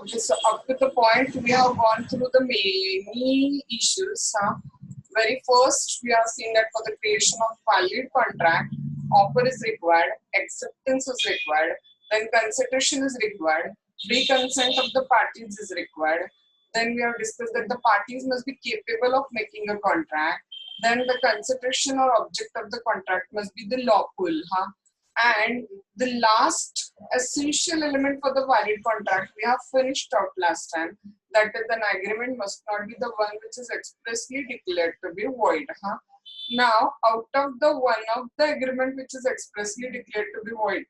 Okay, so up to the point we have gone through the many issues. Very first, we have seen that for the creation of valid contract, offer is required, acceptance is required, then consideration is required, free consent of the parties is required. Then we have discussed that the parties must be capable of making a contract. Then the consideration or object of the contract must be the lawful. And the last essential element for the valid contract we have finished out last time, that is, an agreement must not be the one which is expressly declared to be void. Now, out of the one of the agreement which is expressly declared to be void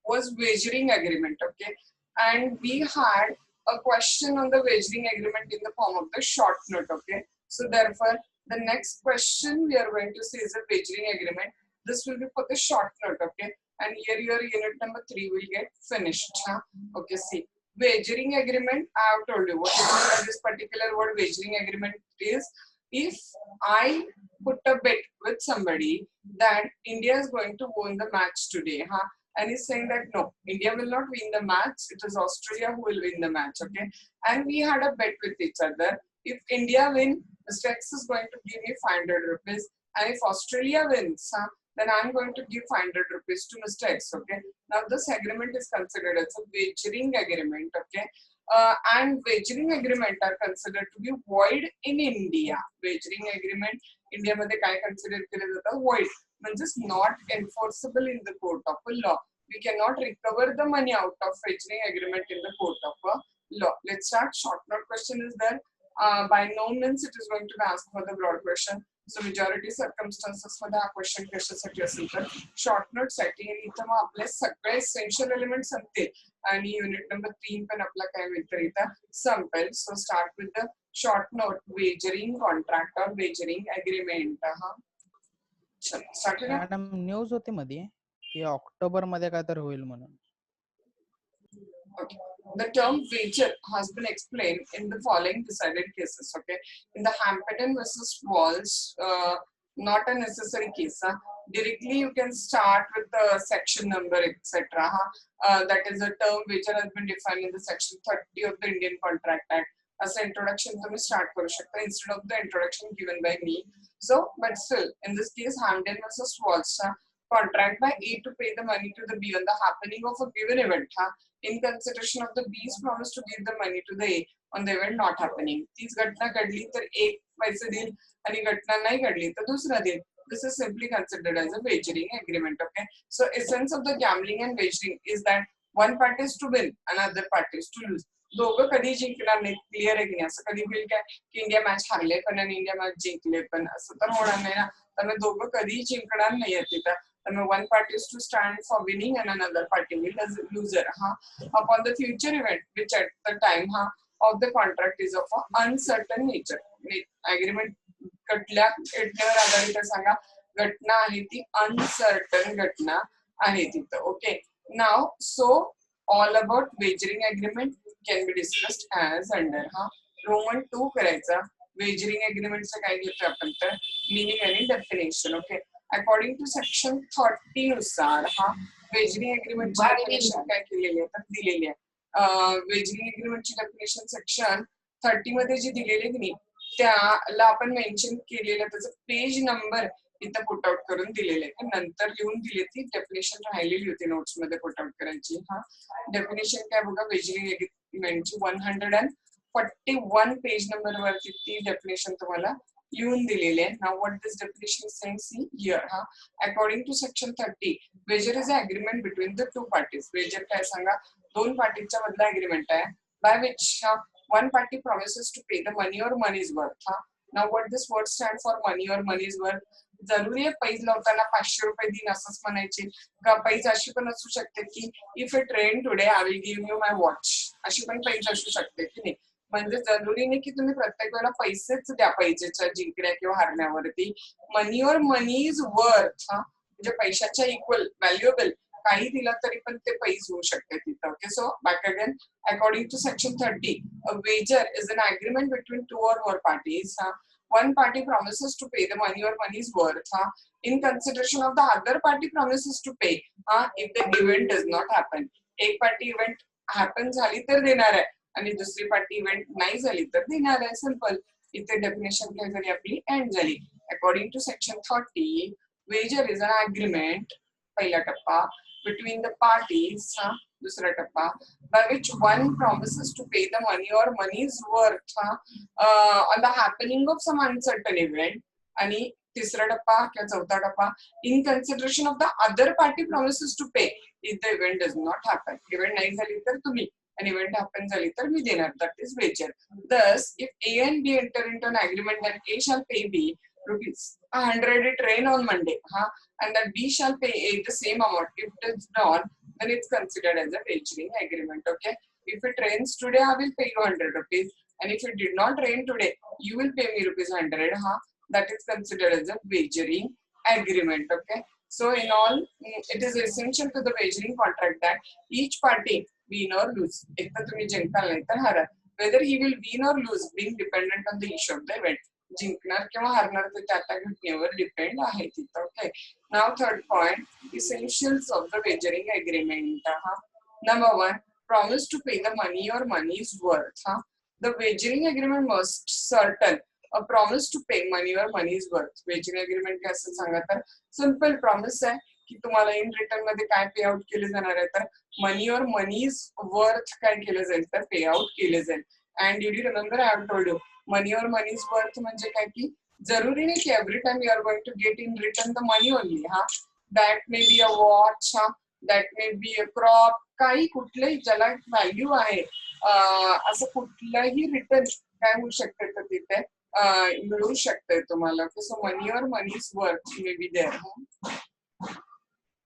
was wagering agreement. Okay, and we had a question on the wagering agreement in the form of the short note. Okay, so therefore the next question we are going to see is a wagering agreement. This will be for the short note. Okay, and here your unit number 3 will get finished. Okay, see, wagering agreement, I have told you what this particular word wagering agreement is. If I put a bet with somebody that India is going to win the match today, and he's saying that no, India will not win the match, it is Australia who will win the match. Okay, and we had a bet with each other. If India wins, Mr. X is going to give me 500 rupees, and if Australia wins, then I'm going to give 500 rupees to Mr. X. Okay, now this agreement is considered as a wagering agreement. Okay, and wagering agreement are considered to be void in India. Wagering agreement India मध्ये काय consider केले जातं? Void, means not enforceable in the court of law. We cannot recover the money out of wagering agreement in the court of law. Let's start. Short note question is there. By no means it is going to be asked for the broad question. So majority circumstances मध्ये हा question कशासाठी असेल तर short note साठी. आणि इथं मग आपले सगळे एसेन्शियल एलिमेंट संपतील आणि युनिट नंबर 3 पण आपला काय होईल तर इथं संपेल. So start with the short note wagering contract और वेजरिंग एग्रीमेंट. मॅडम न्यूज होती मध्ये की ऑक्टोबर मध्ये काय तर होईल म्हणून. Okay. The term wager has been explained in the following decided cases. Okay, in the Hampton versus Walsh, not a necessary case. Directly you can start with the section number, etc. That is, a term wager has been defined in the section 30 of the Indian Contract Act. As an introduction to me start करू शकता instead of the introduction given by me. So, but still, in this case, Hampton versus Walsh, contract by A to pay the money to the B on the happening of a given event. In consideration of the B's promise to give the money to the A on the event not happening. तीच घटना घडली तर एक पैसे देईल आणि घटना नाही घडली तर दुसरा देईल. This is simply considered as a wagering agreement. Okay, so essence of the gambling and wagering is that one party is to win and other party is to lose. दोघं कधी जिंकणार नाही. क्लिअर आहे की नाही? असं कधी होईल काय की इंडिया मॅच हारले पण आणि इंडिया मॅच जिंकले पण, असं तर होणार नाही ना. त्यामुळे दोघं कधी जिंकणार नाहीये तिथं. One party is to stand for winning and another party will as a loser. Upon the future event, which at the time of the contract is of uncertain nature. Agreement कटल्या घटनेवर आधारित सांगा. घटना आहे ती अनसर्टन घटना आहे तिथं. Okay, now so all about wagering agreement can be discussed as under. Roman 2 करायचा. Wagering agreement चं काय घेतो आपण तर meaning आणि definition. Okay, according to section 30 नुसार wagering agreement ची definition काय केलेली आहे तर दिलेली आहे. wagering agreement ची definition section 30 मध्ये जी दिलेली आहे त्याला आपण मेन्शन केलेलं त्याचं पेज नंबर इथं पुट आउट करून दिलेले आहे. नंतर लिहून दिली ती डेफिनेशन राहिलेली होती नोट्स मध्ये पुट आउट करायची. डेफिनेशन काय बघा, वेजरिंग एग्रीमेंटची 141 पेज नंबर वरती ती डेफिनेशन तुम्हाला लिहून दिलेली आहे. Now what this definition saying see here. According to section 30, wager is a agreement between the two parties. Wager काय सांगा, दोन पार्टीच्या मधला एग्रीमेंट आहे by which one party promises to pay the money or money is worth. Now what this word stand for, money or money is worth. जरुरी आहे पैज लावताना 500 रुपये दिन असंच म्हणायचे का? पैज अशी पण असू शकते की if it rain today I will give you my watch, अशी पण पैज असू शकते की नाही. म्हणजे जरुरी नाही की तुम्ही प्रत्येक वेळेला पैसेच द्या पैजेच्या जिंकण्या किंवा हारण्यावरती. मनी और मनी इज वर्थ, म्हणजे पैशाच्या इक्वल व्हॅल्युएबल काही दिला तरी पण ते पैज होऊ शकते तिथं. Okay, so back again. According to section 30, a wager is an agreement between two or more parties. One party promises to pay the money or money is worth in consideration of the other party promises to pay if the event does not happen. एक party event happen झाली तर देणार आहे आणि दुसरी party event नाही झाली तर देणार आहे. सिंपल. इथे डेफिनेशन काय झाली आपली एंड झाली. According to section 30 wager is an agreement पहिला टप्पा बिटवीन द पार्टीज. दूसरा टप्पा by which one promises to pay the money or money's worth on the happening of some uncertain event. आणि तिसरा टप्पा किंवा चौथा टप्पा in consideration of the other party promises to pay if the event does not happen. Event नाही झाली तर तुम्ही आणि इव्हेंट हॅपन झाली तर मी देणार. That is wager. Thus, if A and B enter into an agreement that A shall pay B rupees 100 it rain on Monday, and that B shall pay A the same amount. If it is not, then it's considered as a wagering agreement. Okay. If it rains today, I will pay you 100 rupees, and if it did not rain today, you will pay me rupees 100. That is considered as a wagering agreement. Okay. So in all, it is essential to the wagering contract that each party win or lose. एकतर तुम्ही जिंकाल नाही तर हाराल. Whether he will win or lose being dependent on the issue of the event. जिंकणार किंवा हारणार ते त्या घटनेवर depend आहे तिथं. Okay. Now third point, essentials of the wagering agreement. Number one, promise to pay the money or money's worth. The wagering agreement must certain a promise to pay money or money's worth. Wagering agreement काय असं सांगा तर simple promise आहे की तुम्हाला in return मध्ये काय पे out केले जाणार आहे तर मनी और मनीज वर्थ काय केलं जाईल तर पे आउट केले जाईल. And you remember I have told you money or money's worth म्हणजे काय की जरुरी नाही की every time you are going to get in return the money only. That may be a watch, that may be a crop, काही कुठलंही ज्याला value आहे असं कुठलंही रिटर्न काय होऊ शकते तर तिथे मिळू शकते तुम्हाला. So money or money's worth may be there.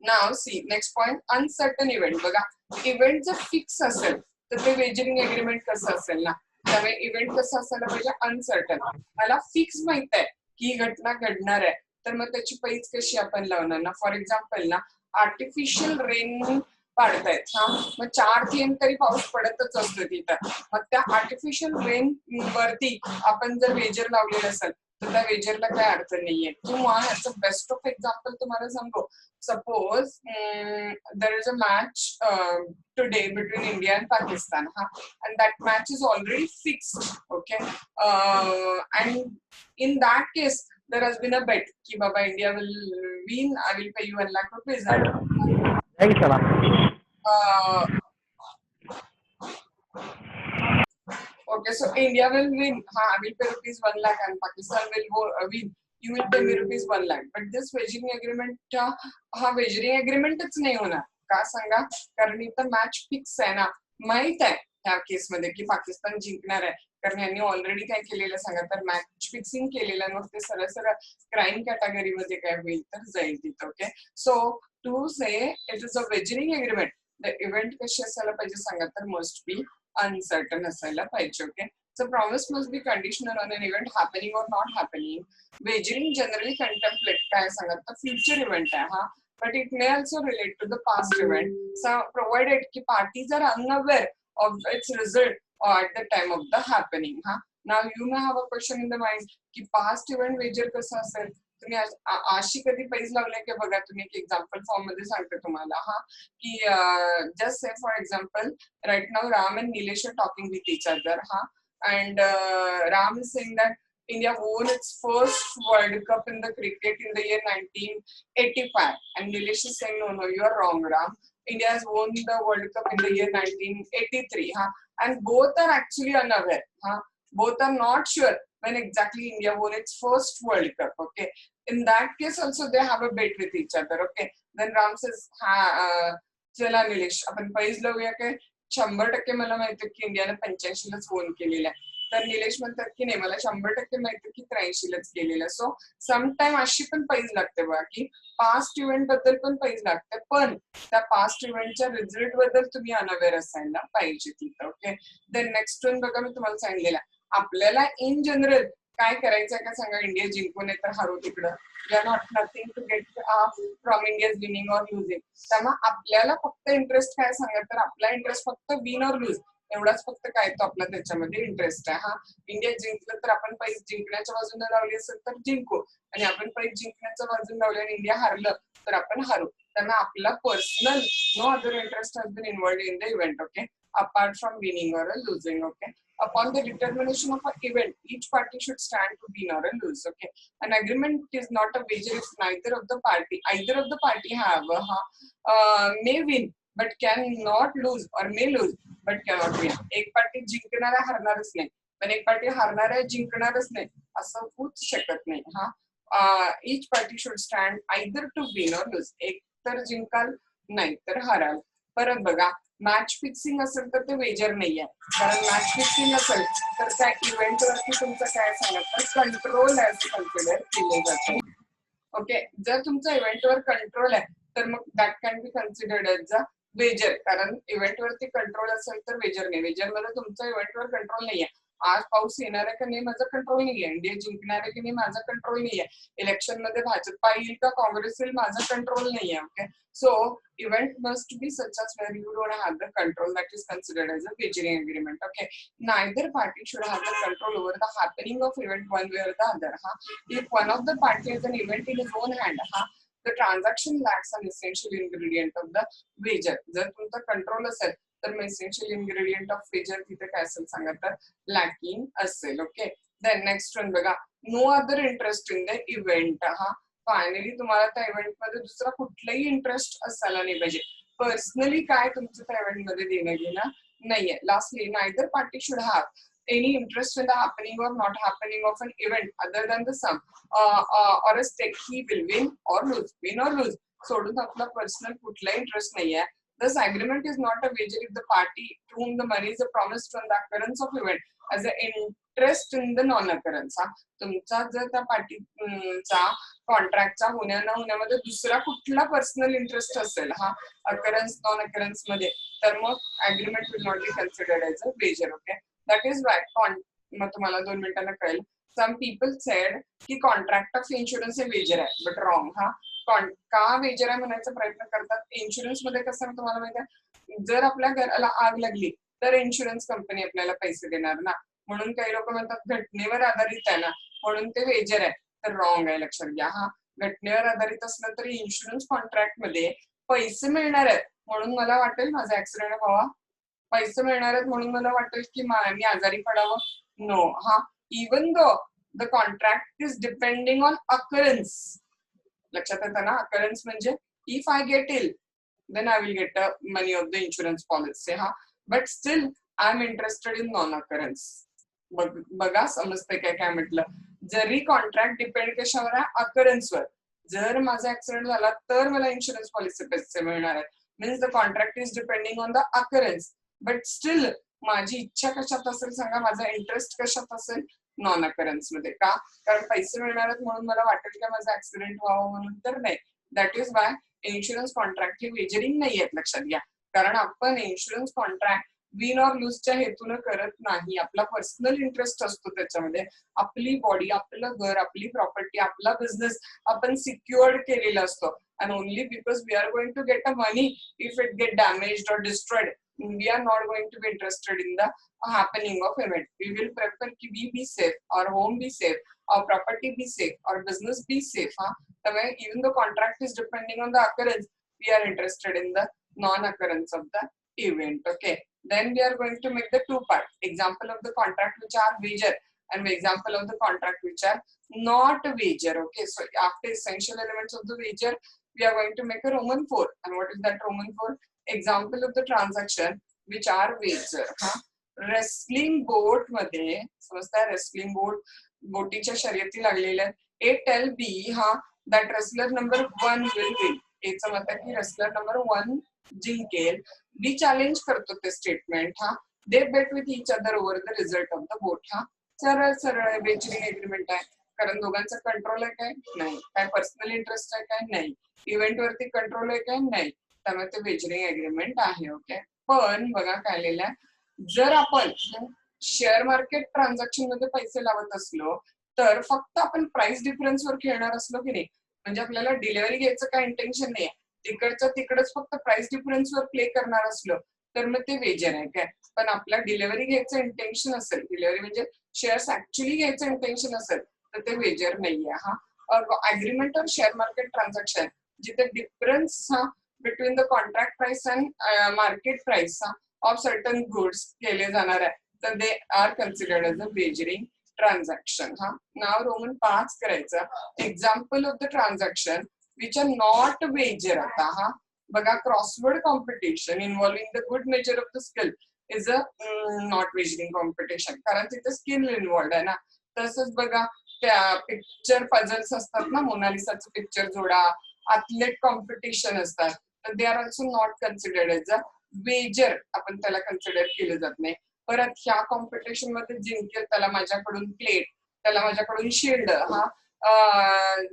Now see next point, uncertain event. बघा इव्हेंट जर फिक्स असेल तर ते वेजरिंग एग्रीमेंट कसं असेल ना, त्यामुळे इव्हेंट कसं असायला पाहिजे अनसर्टन. मला फिक्स माहित आहे की ही घटना घडणार आहे तर मग त्याची पैज कशी आपण लावणार ना. फॉर एक्झाम्पल ना आर्टिफिशियल रेन पाडतायत मग 4 थेंब तरी पाऊस पडतच असतो तिथं. मग त्या आर्टिफिशियल रेन वरती आपण जर वेजर लावलेलं असेल तर त्या वेजरला काय अर्थ नाहीये. किंवा ह्याचं बेस्ट ऑफ एक्झाम्पल तुम्हाला सांगू. Suppose there is a match today between India and Pakistan, and that match is already fixed. Okay, and in that case there has been a bet ki baba India will win, I will pay you 1 lakh rupees. Okay, so India will win, I will pay rupees 1 lakh, and Pakistan will win, you will pay me rupees 1 lakh. But this wagering agreement wagering agreementच नाही होणार. का सांगा, कारण इथं match fix आहे ना. माहित आहे त्या केस मध्ये की पाकिस्तान जिंकणार आहे कारण यांनी ऑलरेडी काय केलेलं सांगा तर मॅच फिक्सिंग केलेलं. मग ते सरळ सरळ क्राईम कॅटेगरी मध्ये काय होईल तर जाईल तिथं. Okay, so to say it is a wagering agreement. The event कशी असायला पाहिजे सांगा तर मस्ट बी अनसर्टन असायला पाहिजे. Okay, so promise must be conditional on an event happening or not happening. Wagering generally contemplate काय सांगत तर future event आहे but it may also relate to the past event. So provided की parties are unaware of its result or at the time of the happening. Now you may have a question in the mind की past event wager कसं असेल. तुम्ही अशी कधी पैज लावले की बघा तुम्ही एक एक्झाम्पल फॉर्म मध्ये सांगते तुम्हाला की just say for example right now Ram and Nilesh are talking with each other and Ram is saying that India won its first World Cup in the cricket in the year 1985 and Nilesh is saying no you are wrong Ram, India has won the World Cup in the year 1983 and both are actually unaware. Both are not sure when exactly India won its first World Cup. Okay, in that case also they have a bet with each other. Okay, then Ram says चला निलेश आपण पैज लावूया काय 100% मला माहिती की इंडियाने 85 लाच वोन केलेला आहे. तर निलेश म्हणतात की नाही मला 100% माहिती की 83 लाच केलेलं. सो समटाइम अशी पण पैज लागते बघा की पास्ट इव्हेंट बद्दल पण पैज लागते पण त्या पास्ट इव्हेंटच्या रिझल्ट बद्दल तुम्ही अनअवेअर असायला पाहिजे तिथं. ओके, देन नेक्स्ट वन बघा मी तुम्हाला सांगितलेलं आपल्याला इन जनरल काय करायचंय का सांगा. इंडिया जिंकून तर हारू तिकडं we are not nothing to get from India's winning और लुझिंग. त्यामुळे आपल्याला फक्त इंटरेस्ट काय सांगा तर आपला इंटरेस्ट फक्त विन और लूज एवढाच फक्त काय तो आपला त्याच्यामध्ये इंटरेस्ट आहे. इंडिया जिंकलं तर आपण पैसे जिंकण्याच्या बाजूने लावली असेल तर जिंकू आणि आपण पैसे जिंकण्याच्या बाजूने लावले आणि इंडिया हारलं तर आपण हारू. त्यामुळे आपला personal no other interest has been involved in the event. Okay, apart from winning or losing. Okay. Upon the determination of an event, each party should stand to win or lose. Okay. An agreement is not a wager if either of the party have may win but cannot lose or may lose but cannot win. एक party जिंकणारा हरणारच नाही, पण एक party हरणारा जिंकणारच नाही असं होऊच शकत नाही. हा each party should stand either to win or lose. एक तर जिंकाल नाही तर हराल. परत बघा, मॅच फिक्सिंग असेल तर ते वेजर नाहीये, कारण मॅच फिक्सिंग असेल तर त्या इव्हेंटवरती तुमचं काय सांगत कंट्रोल आहे असं कन्सिडर केले जाते. ओके, जर तुमचा इव्हेंटवर कंट्रोल आहे तर मग that can be considered as a wager, कारण इव्हेंटवरती कंट्रोल असेल तर वेजर नाही. वेजर मध्ये तुमचा इव्हेंटवर कंट्रोल नाहीये. आज पाऊस येणार आहे का नाही माझा कंट्रोल नाहीये, इंडिया जिंकणार आहे की नाही माझा कंट्रोल नाहीये, इलेक्शन मध्ये भाजपा येईल का काँग्रेस येईल माझा कंट्रोल नाहीये. Okay, so event must be such as where you don't have the control, that is considered as a wagering agreement. Okay, neither party should have the control over the happening of event one way or the other. If one of the party has an event in his own hand, the transaction lacks an essential ingredient of the wager. जर तुमचा control असेल तर मग essential ingredient of wager तिथे काय असेल सांगा तर lacking असेल. ओके, then next one बघा, no other interest in the event. Finally तुम्हाला त्या इव्हेंट मध्ये दुसरा कुठलाही इंटरेस्ट असायला नाही पाहिजे. पर्सनली काय तुमचं त्या इव्हेंट मध्ये देणं घेणं नाहीये. Lastly, neither party should have any interest in the happening or not happening of an event other than the sum or a stake he will win or lose. सोडून आपला पर्सनल कुठलाही इंटरेस्ट नाहीये. This agreement is not a wager if the party to whom the money is promised from the occurrence of event as an interest in the non-occurrence. तुमचा जर त्या पार्टीचा कॉन्ट्रॅक्टचा होण्या न होण्यामध्ये दुसरा कुठला पर्सनल इंटरेस्ट असेल अकरन्स नॉन अकरन्स मध्ये, तर मग agreement will not be considered as a wager. Okay, that is why मग तुम्हाला 2 मिनिटांना कळेल. सम पीपल सेड की कॉन्ट्रॅक्ट ऑफ इन्शुरन्स हे वेजर आहे, बट रॉंग. का वेजर आहे म्हणायचा प्रयत्न करतात. इन्शुरन्स मध्ये कसं आहे तुम्हाला माहिती आहे, जर आपल्या घराला आग लागली तर इन्शुरन्स कंपनी आपल्याला पैसे देणार ना, म्हणून काही लोक म्हणतात घटनेवर आधारित आहे ना म्हणून ते वेजर आहे, तर रॉंग आहे. लक्षात घ्या. घटनेवर आधारित असलं तरी इन्शुरन्स कॉन्ट्रॅक्ट मध्ये पैसे मिळणार आहेत म्हणून मला वाटेल माझा ऍक्सिडेंट व्हावा, पैसे मिळणार आहेत म्हणून मला वाटेल की मी आजारी पडावं. No. Even though the contract is depending on occurrence. लक्षात येतं ना, अकरन्स म्हणजे if I get ill then I will get money of the insurance policy. But still I am interested in non-occurrence. बघा समजते काय म्हटलं. जरी कॉन्ट्रॅक्ट डिपेंड कशावर आहे, अकरन्सवर. जर माझा ऍक्सिडेंट झाला तर मला इन्शुरन्स पॉलिसी पैसे मिळणार आहेत. Means the contract is depending on the occurrence, but still माझी इच्छा कशात असेल सांगा, माझा इंटरेस्ट कशात असेल, नॉन अकरन्स मध्ये. का? कारण पैसे मिळणार आहेत म्हणून मला वाटेल की माझा ऍक्सिडेंट व्हावा म्हणून, तर नाही. That is Y insurance contract हे वेजरिंग नाही आहेत. लक्षात घ्या. कारण आपण इन्शुरन्स कॉन्ट्रॅक्ट विन ऑर लूजच्या हेतून करत नाही. आपला पर्सनल इंटरेस्ट असतो त्याच्यामध्ये. आपली बॉडी, आपलं घर, आपली प्रॉपर्टी, आपला बिझनेस आपण सिक्युअर्ड केलेला असतो. and only because we are going to get a money if it get damaged or destroyed, we are not going to be interested in the happening of event. We will prefer ki we be safe, our home be safe, our property be safe, our business be safe. Even though contract is depending on the occurrence, we are interested in the non-occurrence of the event. Okay, then we are going to make the two part example of the contract which are wager and example of the contract which are not wager. Okay, so after essential elements of the wager we are going to make a Roman 4. And what is that Roman 4? Example of the transaction which are wager. Wrestling boat मध्ये समजता, wrestling बोटीच्या शर्यती लागलेल्या. A tell B that wrestler number 1 will win. A चं मत आहे की wrestler number 1 जिंकेल. B चॅलेंज करतो ते statement. They bet with each other over the result of the boat. सरळ सरळ वेजरिंग एग्रीमेंट आहे. कारण दोघांचा कंट्रोल आहे काय? नाही. काय पर्सनल इंटरेस्ट आहे काय? नाही. इव्हेंट वरती कंट्रोल आहे काय? नाही. त्यामुळे ते वेजरिंग एग्रीमेंट आहे. ओके, पण बघा काय लिहिलंय, जर आपण शेअर मार्केट ट्रान्झॅक्शन मध्ये पैसे लावत असलो तर फक्त आपण प्राइस डिफरन्सवर खेळणार असलो की नाही, म्हणजे आपल्याला डिलिव्हरी घ्यायचं काय इंटेन्शन नाहीये, तिकडचं तिकडच फक्त प्राइस डिफरन्सवर प्ले करणार असलो तर मग ते वेजर आहे काय. पण आपला डिलिव्हरी घ्यायचं इंटेन्शन असेल, डिलिव्हरी म्हणजे शेअर्स ऍक्च्युअली घ्यायचं इंटेन्शन असेल तर ते वेजर नाहीये. Agreement on share market transaction जिथे difference between the contract price and market price of certain goods केले जाणार आहे तर they are considered as a wagering transaction. हा नाव रोमन 5 करायचं. Example of the transaction which are not wager. आता हा बघा crossword competition involving the good measure of the skill is a not wagering competition, कारण तिथे skill involved आहे ना. तसंच बघा त्या पिक्चर पझल्स असतात ना, मोनालिसाचं पिक्चर जोडा, ॲथलेट कॉम्पिटिशन असतात, तर they are also not considered as a wager. आपण त्याला कन्सिडर केलं जात नाही. परत ह्या कॉम्पिटिशन मध्ये जिंकेल त्याला माझ्याकडून प्लेट, त्याला माझ्याकडून शिल्ड. हा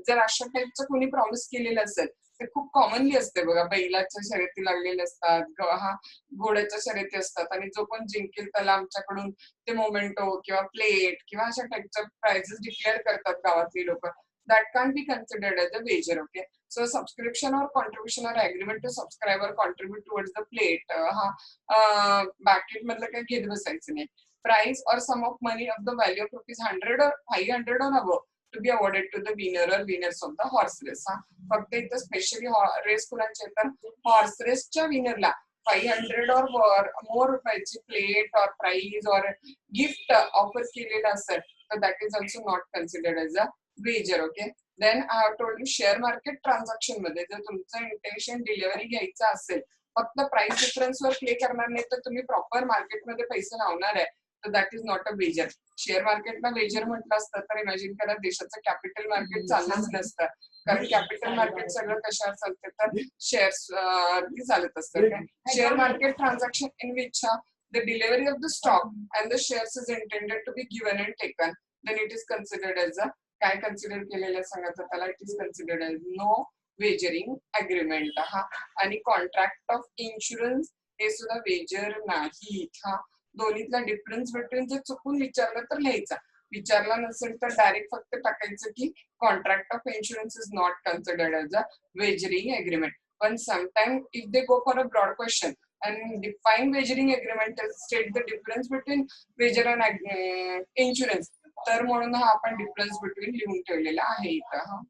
जर अशा टाईपचं कोणी प्रॉमिस केलेलं असेल ते खूप कॉमनली असते बघा. बैलाच्या शर्यती लागलेल्या असतात, हा घोड्याच्या शर्यती असतात, आणि जो कोण जिंकेल त्याला आमच्याकडून ते मोमेंटो किंवा प्लेट किंवा अशा टाईपच्या प्राइजेस डिक्लेअर करतात गावातली लोक. That can be considered as a wager. Okay, so subscription or contribution or agreement to subscribe or contribute towards the plate. हा बॅकेट मधलं काही घेत बसायचं नाही. Price or sum of money of the value of rupees 100 or 500 or above to be awarded to the winner or winners of the horse race. हा फक्त इथं specially race कुणाचे येतात, हॉर्स रेसच्या विनरला 500 or मोर रुपयाची प्लेट और प्राइज और gift offer केलेलं असेल तर that is also not considered as a wager. Okay, then I have told you share market transaction मध्ये जर तुमचं इंटेन्शन डिलिव्हरी घ्यायचं असेल, फक्त प्राइस डिफरन्सवर प्ले करणार नाही तर तुम्ही प्रॉपर मार्केटमध्ये पैसे लावणार आहे, तर that is not a wager. Share मार्केटला वेजर म्हटलं असतं तर इमॅजिन करा देशाचं कॅपिटल मार्केट चाललंच नसतं, कारण कॅपिटल मार्केट सगळं कशावर चालतं तर शेअर्स चालत असतं. Share market transaction in which the delivery of the stock and the shares is intended to be given and taken, then it is considered as a काय consider केलेलं सांगायचं त्याला, it is considered as no wagering agreement. हा आणि contract of insurance हे सुद्धा Vaser नाही. हा दोन्हीतला डिफरन्स बिटवीन जर चुकून विचारलं तर लिहायचा, विचारला नसेल तर डायरेक्ट फक्त टाकायचं की contract of insurance is not considered as a wagering agreement. पण sometime if they go for a broad question and define wagering agreement and state the difference between wager and insurance, तर म्हणून हा आपण difference between लिहून ठेवलेला आहे इथं.